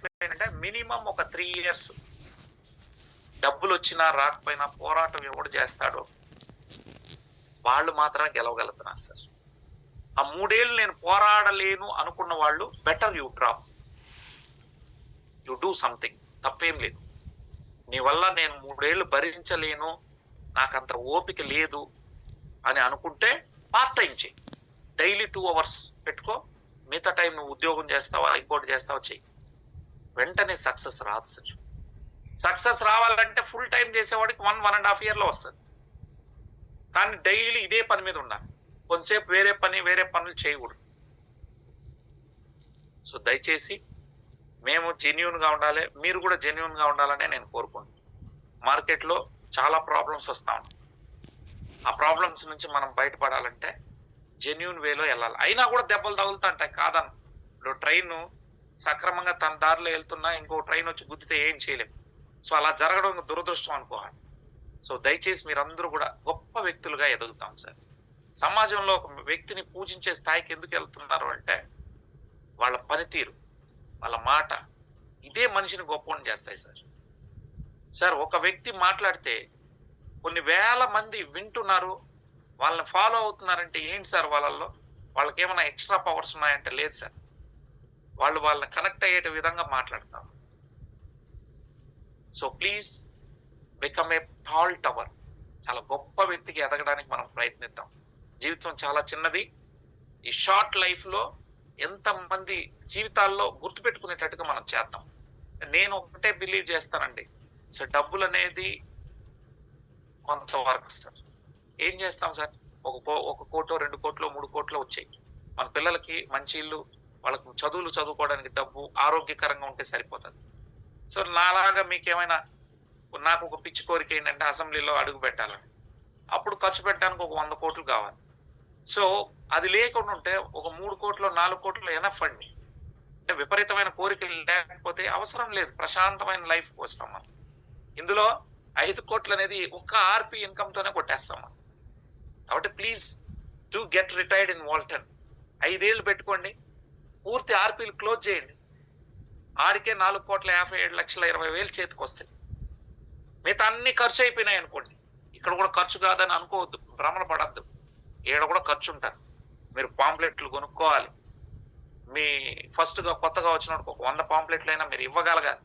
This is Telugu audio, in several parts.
ఏంటంటే మినిమం ఒక 3 years డబ్బులు వచ్చినా రాకపోయినా పోరాటం ఎవడు చేస్తాడో వాళ్ళు మాత్రమే గెలవగలుగుతున్నారు సార్. ఆ 3 ఏళ్ళు నేను పోరాడలేను అనుకున్న వాళ్ళు better you drop, you do something. తప్పేం లేదు. నీ వల్ల నేను 3 ఏళ్ళు భరించలేను, నాకంత ఓపిక లేదు అని అనుకుంటే పార్ట్ టైం చేయి. డైలీ 2 hours పెట్టుకో. మిగతా టైం నువ్వు ఉద్యోగం చేస్తావా, ఇంకోటి చేస్తావా చెయ్యి. వెంటనే సక్సెస్ రాదు సార్. సక్సెస్ రావాలంటే ఫుల్ టైం చేసేవాడికి 1.5 year వస్తుంది. కానీ డైలీ ఇదే పని మీద ఉండాలి. కొంతసేపు వేరే పనులు చేయకూడదు. సో దయచేసి మేము జెన్యూన్గా ఉండాలి, మీరు కూడా జెన్యూన్గా ఉండాలనే నేను కోరుకుంటున్నాను. మార్కెట్లో చాలా ప్రాబ్లమ్స్ వస్తా ఉన్నాయి. ఆ ప్రాబ్లమ్స్ నుంచి మనం బయటపడాలంటే జెన్యూన్ వేలో వెళ్ళాలి. అయినా కూడా దెబ్బలు తగులుతుంటాయి, కాదను. ఇప్పుడు ట్రైన్ సక్రమంగా తన దారిలో వెళ్తున్నా ఇంకో ట్రైన్ వచ్చి గుద్దితే ఏం చేయలేము. సో అలా జరగడం దురదృష్టం అనుకోవాలి. సో దయచేసి మీరందరూ కూడా గొప్ప వ్యక్తులుగా ఎదుగుతాం సార్. సమాజంలో ఒక వ్యక్తిని పూజించే స్థాయికి ఎందుకు వెళ్తున్నారు అంటే వాళ్ళ పనితీరు, వాళ్ళ మాట, ఇదే మనిషిని గొప్పని చేస్తాయి సార్. సార్ ఒక వ్యక్తి మాట్లాడితే కొన్ని వేల మంది వింటున్నారు, వాళ్ళని ఫాలో అవుతున్నారంటే ఏంటి సార్? వాళ్ళకి ఏమైనా ఎక్స్ట్రా పవర్స్ ఉన్నాయంటే లేదు సార్. వాళ్ళని కనెక్ట్ అయ్యే విధంగా మాట్లాడతారు. So please become a tall tower. చాలా గొప్ప వ్యక్తికి ఎదగడానికి మనం ప్రయత్నిద్దాం. జీవితం చాలా చిన్నది. ఈ షార్ట్ లైఫ్లో ఎంతమంది జీవితాల్లో గుర్తుపెట్టుకునేటట్టుగా మనం చేద్దాం. నేను ఒకటే బిలీవ్ చేస్తానండి. సో డబ్బులు అనేది కొంతవరకు సార్. ఏం చేస్తాం సార్? 1 కోటో 2 కోట్లో 3 కోట్లో వచ్చాయి. మన పిల్లలకి మంచి ఇల్లు, వాళ్ళకు చదువులు చదువుకోవడానికి డబ్బు, ఆరోగ్యకరంగా ఉంటే సరిపోతుంది. సో నాలాగా మీకేమైనా, నాకు ఒక పిచ్చి కోరిక ఏంటంటే అసెంబ్లీలో అడుగు పెట్టాలని. అప్పుడు ఖర్చు పెట్టడానికి ఒక 100 కోట్లు కావాలి. సో అది లేకుండా ఉంటే ఒక 3 కోట్లు 4 కోట్లు ఎనఫ్ అండి. అంటే విపరీతమైన కోరికలు లేకపోతే అవసరం లేదు, ప్రశాంతమైన లైఫ్ వస్తాం మనం. ఇందులో 5 కోట్లు అనేది ఒక్క ఆర్పీ ఇన్కమ్తోనే కొట్టేస్తాం మనం. కాబట్టి please to get retired in Walton. 5 ఏళ్ళు పెట్టుకోండి, పూర్తి ఆర్పీలు క్లోజ్ చేయండి. ఆడికే 4,57,20,000 చేతికి వస్తాయి. మిగతా అన్ని ఖర్చు అయిపోయినాయి అనుకోండి. ఇక్కడ కూడా ఖర్చు కాదని అనుకోవద్దు, భ్రమణ పడద్దు. ఈడ కూడా ఖర్చు ఉంటారు. మీరు పాంప్లెట్లు కొనుక్కోవాలి. మీ ఫస్ట్గా కొత్తగా వచ్చినప్పుడు ఒక 100 పాంప్లెట్లు అయినా మీరు ఇవ్వగలగాలి.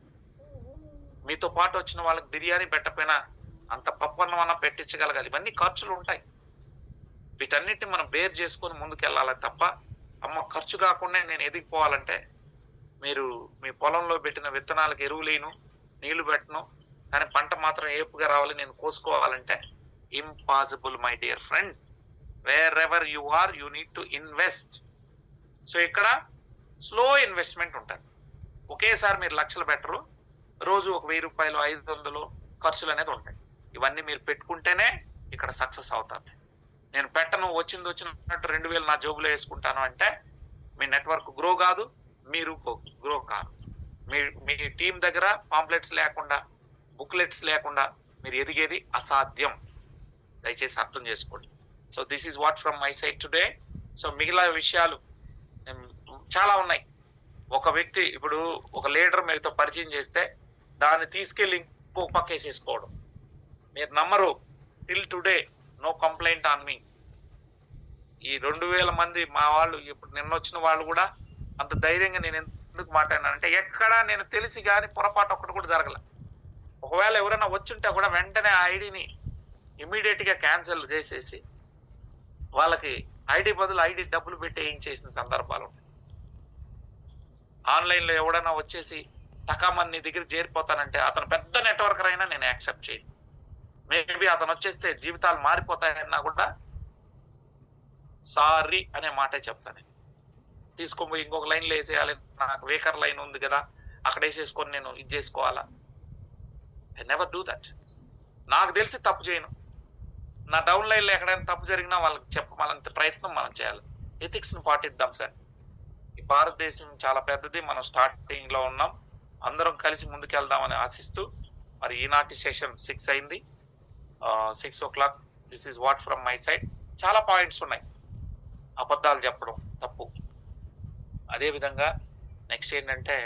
మీతో పాటు వచ్చిన వాళ్ళకి బిర్యానీ పెట్టకపోయినా అంత పప్పన్నం అన్న పెట్టించగలగాలి. ఇవన్నీ ఖర్చులు ఉంటాయి. వీటన్నిటిని మనం బేర్ చేసుకొని ముందుకెళ్ళాలి తప్ప ఖర్చు కాకుండా నేను ఎదిగిపోవాలంటే మీరు మీ పొలంలో పెట్టిన విత్తనాలకు ఎరువులేను, నీళ్లు పెట్టను, కానీ పంట మాత్రం ఏపుగా రావాలి, నేను కోసుకోవాలంటే impossible my dear friend. Wherever you are you need to invest. So ఇక్కడ స్లో ఇన్వెస్ట్మెంట్ ఉంటుంది. ఒకేసారి మీరు లక్షలు పెట్టరు. రోజు ఒక 1000 రూపాయలు 500 ఖర్చులు అనేది ఉంటాయి. ఇవన్నీ మీరు పెట్టుకుంటేనే ఇక్కడ సక్సెస్ అవుతారు. నేను పెట్టను, వచ్చినట్టు 2000 నా జోబులో వేసుకుంటాను అంటే మీ నెట్వర్క్ గ్రో కాదు, మీరు గ్రో కాదు. మీ టీం దగ్గర పాంప్లెట్స్ లేకుండా, బుక్లెట్స్ లేకుండా మీరు ఎదిగేది అసాధ్యం. దయచేసి అర్థం చేసుకోండి. So this is what from my side today. So మిగిలిన విషయాలు చాలా ఉన్నాయి. ఒక వ్యక్తి ఇప్పుడు ఒక లీడర్ మీతో పరిచయం చేస్తే దాన్ని తీసుకెళ్ళి ఇంకో పక్క వేసేసుకోవడం. మీరు నమ్మరు, till today no complaint on me. ఈ 2000 మంది మా వాళ్ళు, ఇప్పుడు నిన్న వచ్చిన వాళ్ళు కూడా అంత ధైర్యంగా నేను ఎందుకు మాట్లాడినానంటే ఎక్కడా నేను తెలిసి కానీ పొరపాటు ఒక్కటి కూడా జరగల. ఒకవేళ ఎవరైనా వచ్చుంటే కూడా వెంటనే ఆ ఐడిని ఇమీడియట్గా క్యాన్సిల్ చేసేసి వాళ్ళకి ఐడి బదులు ఐడి డబ్బులు పెట్టి ఏం చేసిన సందర్భాలు ఉన్నాయి. ఆన్లైన్లో ఎవడైనా వచ్చేసి టకామని నీ దగ్గర చేరిపోతానంటే అతను పెద్ద నెట్వర్కర్ అయినా నేను యాక్సెప్ట్ చేయను. మేబీ అతను వచ్చేస్తే జీవితాలు మారిపోతాయన్నా కూడా సారీ అనే మాటే చెప్తాను. తీసుకొని ఇంకొక లైన్లో వేసేయాలి, నాకు వేకర్ లైన్ ఉంది కదా అక్కడ వేసేసుకొని నేను ఇది చేసుకోవాలా? I never do that. నాకు తెలిసి తప్పు చేయను. నా డౌన్ లైన్లో ఎక్కడైనా తప్పు జరిగినా వాళ్ళకి చెప్పాలంత ప్రయత్నం మనం చేయాలి. ఎథిక్స్ని పాటిద్దాం సార్. ఈ భారతదేశం చాలా పెద్దది, మనం స్టార్టింగ్లో ఉన్నాం. అందరం కలిసి ముందుకెళ్దామని ఆశిస్తూ మరి ఈనాటి సెషన్ 6 అయింది. 6 o'clock. This is what from my side. చాలా పాయింట్స్ ఉన్నాయి. అబద్ధాలు చెప్పడం తప్పు. అదేవిధంగా నెక్స్ట్ ఏంటంటే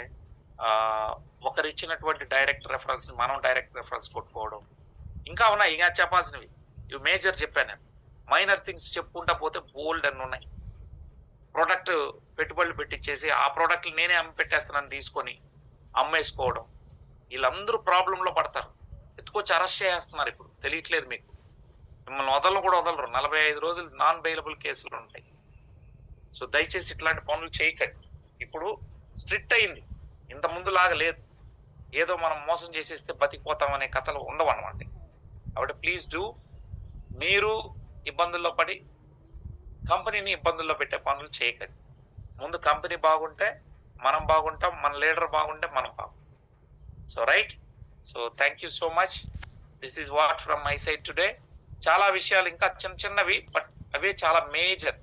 ఒకరు ఇచ్చినటువంటి డైరెక్ట్ రెఫరెన్స్ మనం డైరెక్ట్ రెఫరెన్స్ కొట్టుకోవడం, ఇంకా ఉన్నాయి. ఇంకా చెప్పాల్సినవి ఇవి మేజర్ చెప్పాను నేను. మైనర్ థింగ్స్ చెప్పుకుంటా పోతే బోల్డ్ అన్ని ఉన్నాయి. ప్రోడక్ట్ పెట్టుబడులు పెట్టించేసి ఆ ప్రోడక్ట్లు నేనే అమ్మి పెట్టేస్తున్నాను తీసుకొని అమ్మేసుకోవడం, వీళ్ళందరూ ప్రాబ్లంలో పడతారు. ఎత్తుకొచ్చి అరెస్ట్ చేస్తున్నారు. ఇప్పుడు తెలియట్లేదు మీకు. మిమ్మల్ని వదలను కూడా వదలరు. 45 రోజులు నాన్ బెయిలబుల్ కేసులు ఉంటాయి. సో దయచేసి ఇట్లాంటి పనులు చేయకండి. ఇప్పుడు స్ట్రిక్ట్ అయింది, ఇంత ముందు లాగా లేదు. ఏదో మనం మోసం చేసేస్తే బతికిపోతాం అనే కథలు ఉండవు అనమాట. కాబట్టి ప్లీజ్ డూ. మీరు ఇబ్బందుల్లో పడి కంపెనీని ఇబ్బందుల్లో పెట్టే పనులు చేయకండి. ముందు కంపెనీ బాగుంటే మనం బాగుంటాం, మన లీడర్ బాగుంటే మనం బాగుంటాం. So right. So thank you so much. This is what from my side today. చాలా విషయాలు ఇంకా చిన్న చిన్నవి, బట్ అవే చాలా మేజర్.